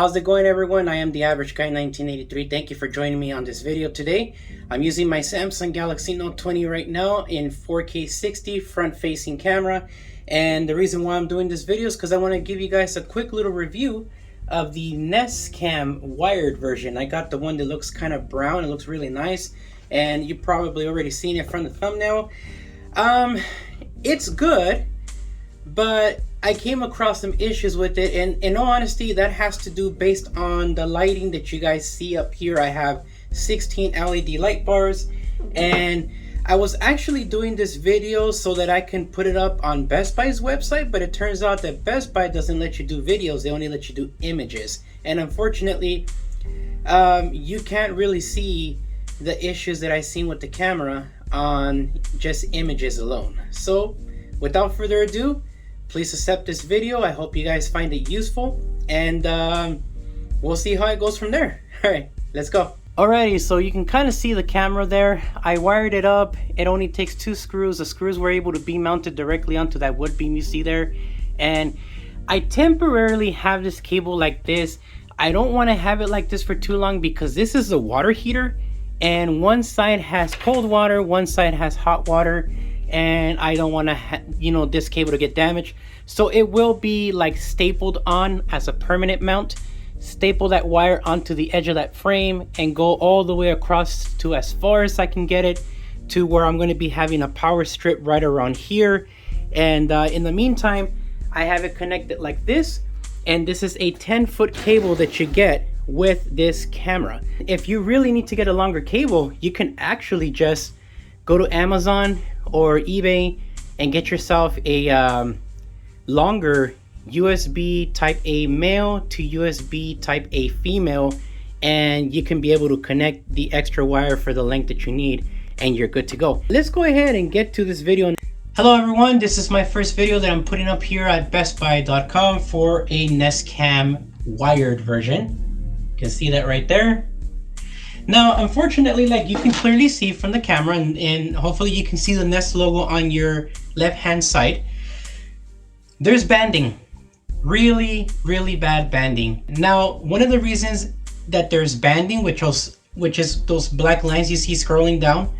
How's it going, everyone? I am the Average Guy 1983. Thank you for joining me on this video today. I'm using my Samsung Galaxy Note 20 right now in 4K 60 front-facing camera. And the reason why I'm doing this video is because I want to give you guys a quick little review of the Nest Cam wired version. I got the one that looks kind of brown. It looks really nice, and you've probably already seen it from the thumbnail. It's good, but I came across some issues with it, and in all honesty, that has to do based on the lighting that you guys see up here. I have 16 LED light bars, and I was actually doing this video so that I can put it up on Best Buy's website, but it turns out that Best Buy doesn't let you do videos. They only let you do images, and unfortunately, you can't really see the issues that I've seen with the camera on just images alone. So without further ado, please accept this video. I hope you guys find it useful, and we'll see how it goes from there. All right, let's go. Alrighty, so you can kind of see the camera there. I wired it up. It only takes 2 screws. The screws were able to be mounted directly onto that wood beam you see there. And I temporarily have this cable like this. I don't want to have it like this for too long because this is a water heater, and one side has cold water, one side has hot water, and I don't want to this cable to get damaged. So it will be like stapled on as a permanent mount. Staple that wire onto the edge of that frame and go all the way across to as far as I can get it to where I'm going to be having a power strip right around here. And in the meantime, I have it connected like this, and this is a 10-foot cable that you get with this camera. If you really need to get a longer cable, you can actually just go to Amazon or eBay and get yourself a longer USB type A male to USB type A female, and you can be able to connect the extra wire for the length that you need, and you're good to go. Let's go ahead and get to this video. Hello everyone, this is my first video that I'm putting up here at bestbuy.com for a Nest Cam wired version. You can see that right there. Now, unfortunately, like you can clearly see from the camera, and hopefully you can see the Nest logo on your left hand side, there's banding. Really bad banding. Now, one of the reasons that there's banding, which is those black lines you see scrolling down,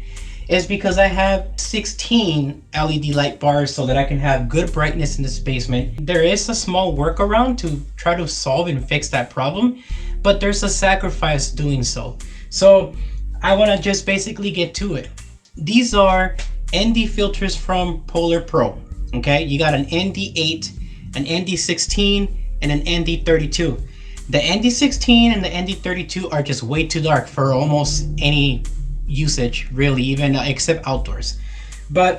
is because I have 16 LED light bars so that I can have good brightness in this basement. There is a small workaround to try to solve and fix that problem, but there's a sacrifice doing so. So I want to just basically get to it. These are ND filters from Polar Pro. Okay, you got an ND8, an ND16, and an ND32. The ND16 and the ND32 are just way too dark for almost any usage, really, even except outdoors. But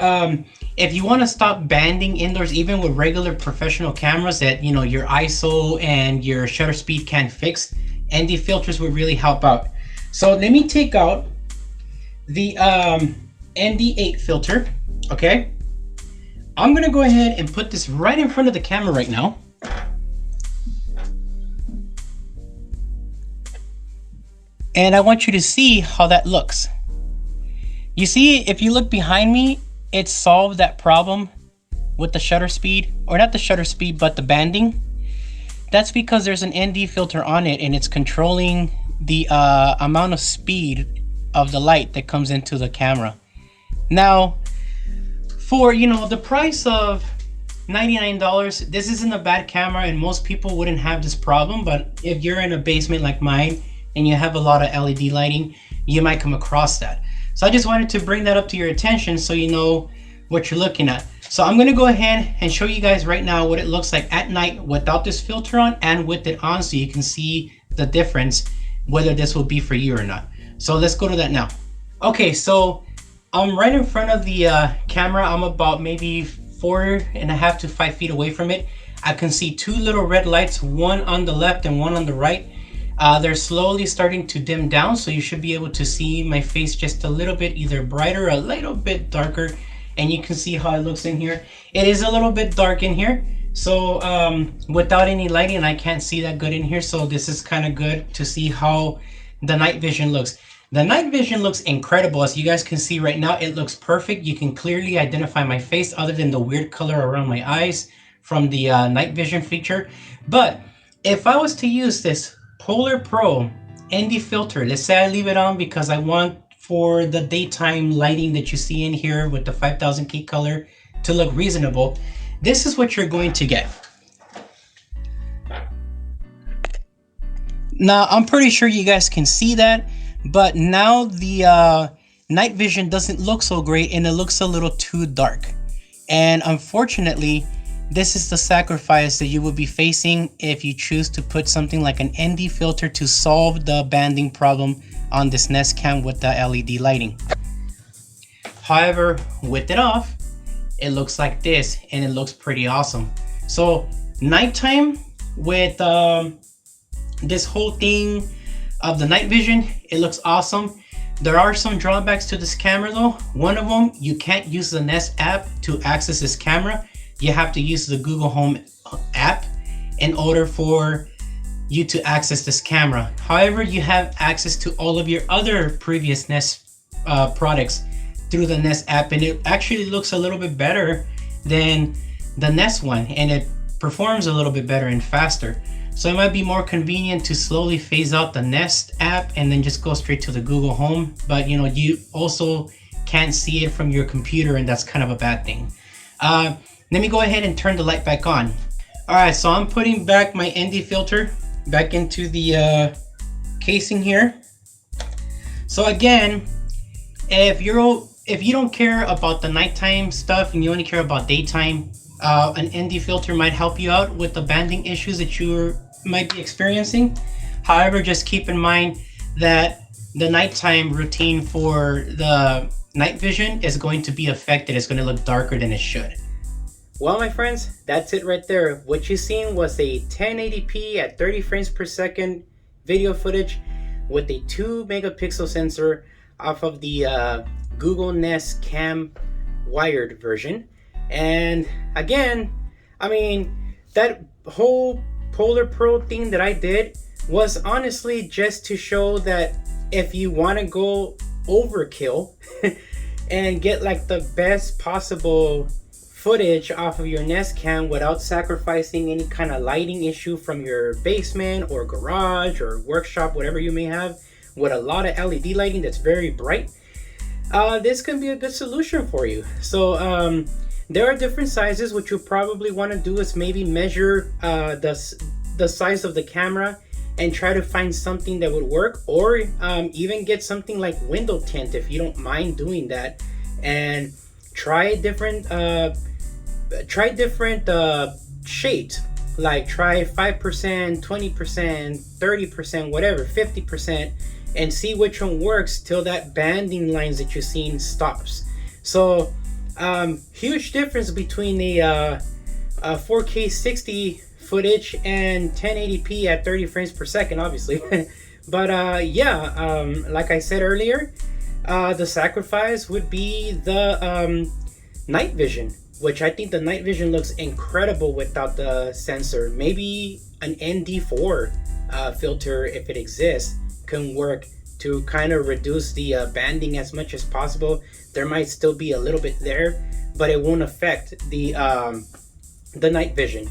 if you want to stop banding indoors, even with regular professional cameras that your ISO and your shutter speed can't fix, ND filters would really help out. So let me take out the ND8 filter. Okay, I'm gonna go ahead and put this right in front of the camera right now. And I want you to see how that looks. You see, if you look behind me, it solved that problem with the shutter speed, or not the shutter speed, but the banding. That's because there's an ND filter on it, and it's controlling the amount of speed of the light that comes into the camera. Now, for the price of $99, this isn't a bad camera, and most people wouldn't have this problem. But if you're in a basement like mine and you have a lot of LED lighting, you might come across that. So I just wanted to bring that up to your attention so you know what you're looking at. So I'm going to go ahead and show you guys right now what it looks like at night without this filter on and with it on, so you can see the difference, whether this will be for you or not. So let's go to that now. Okay, so I'm right in front of the camera. I'm about maybe 4.5 to 5 feet away from it. I can see 2 little red lights, one on the left and one on the right. They're slowly starting to dim down, so you should be able to see my face just a little bit either brighter or a little bit darker, and you can see how it looks in here. It is a little bit dark in here, so without any lighting I can't see that good in here, so this is kind of good to see how the night vision looks. The night vision looks incredible. As you guys can see right now, it looks perfect. You can clearly identify my face other than the weird color around my eyes from the night vision feature. But if I was to use this Polar Pro ND filter. Let's say I leave it on because I want for the daytime lighting that you see in here with the 5000K color to look reasonable. This is what you're going to get. Now, I'm pretty sure you guys can see that, but now the night vision doesn't look so great and it looks a little too dark. And unfortunately, this is the sacrifice that you will be facing if you choose to put something like an ND filter to solve the banding problem on this Nest Cam with the LED lighting. However, with it off, it looks like this and it looks pretty awesome. So nighttime with this whole thing of the night vision, it looks awesome. There are some drawbacks to this camera though. One of them, you can't use the Nest app to access this camera. You have to use the Google Home app in order for you to access this camera. However, you have access to all of your other previous Nest products through the Nest app, and it actually looks a little bit better than the Nest one, and it performs a little bit better and faster. So it might be more convenient to slowly phase out the Nest app and then just go straight to the Google Home. But you know, you also can't see it from your computer, and that's kind of a bad thing. Let me go ahead and turn the light back on. All right, so I'm putting back my ND filter back into the casing here. So again, if you don't care about the nighttime stuff and you only care about daytime, an ND filter might help you out with the banding issues that you might be experiencing. However, just keep in mind that the nighttime routine for the night vision is going to be affected. It's going to look darker than it should. Well, my friends, that's it right there. What you seen was a 1080p at 30 frames per second video footage with a 2 megapixel sensor off of the Google Nest Cam wired version. And again, I mean, that whole Polar Pro thing that I did was honestly just to show that if you want to go overkill and get like the best possible footage off of your Nest Cam without sacrificing any kind of lighting issue from your basement or garage or workshop, whatever you may have, with a lot of LED lighting that's very bright, this can be a good solution for you. So there are different sizes. What you probably want to do is maybe measure the size of the camera and try to find something that would work, or even get something like window tint if you don't mind doing that, and try different shades, like try 5%, 20%, 30%, whatever, 50%, and see which one works till that banding lines that you're seeing stops. So huge difference between the 4K 60 footage and 1080p at 30 frames per second, obviously. But yeah, like I said earlier, the sacrifice would be the night vision, which I think the night vision looks incredible without the sensor. Maybe an ND4 filter, if it exists, can work to kind of reduce the banding as much as possible. There might still be a little bit there, but it won't affect the night vision.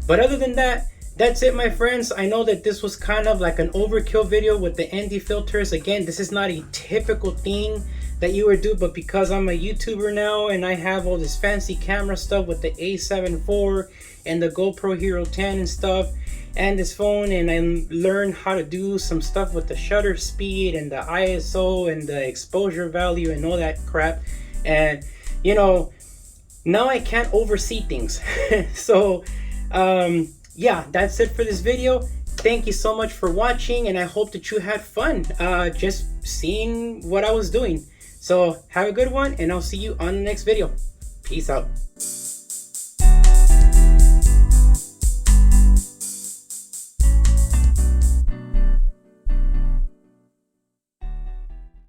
But other than that, that's it, my friends. I know that this was kind of like an overkill video with the ND filters. Again, this is not a typical thing that you would do, but because I'm a YouTuber now and I have all this fancy camera stuff with the A7 IV and the GoPro Hero 10 and stuff, and this phone, and I learned how to do some stuff with the shutter speed and the ISO and the exposure value and all that crap, and you know, now I can't oversee things. So yeah, that's it for this video. Thank you so much for watching, and I hope that you had fun just seeing what I was doing. So have a good one, and I'll see you on the next video. Peace out.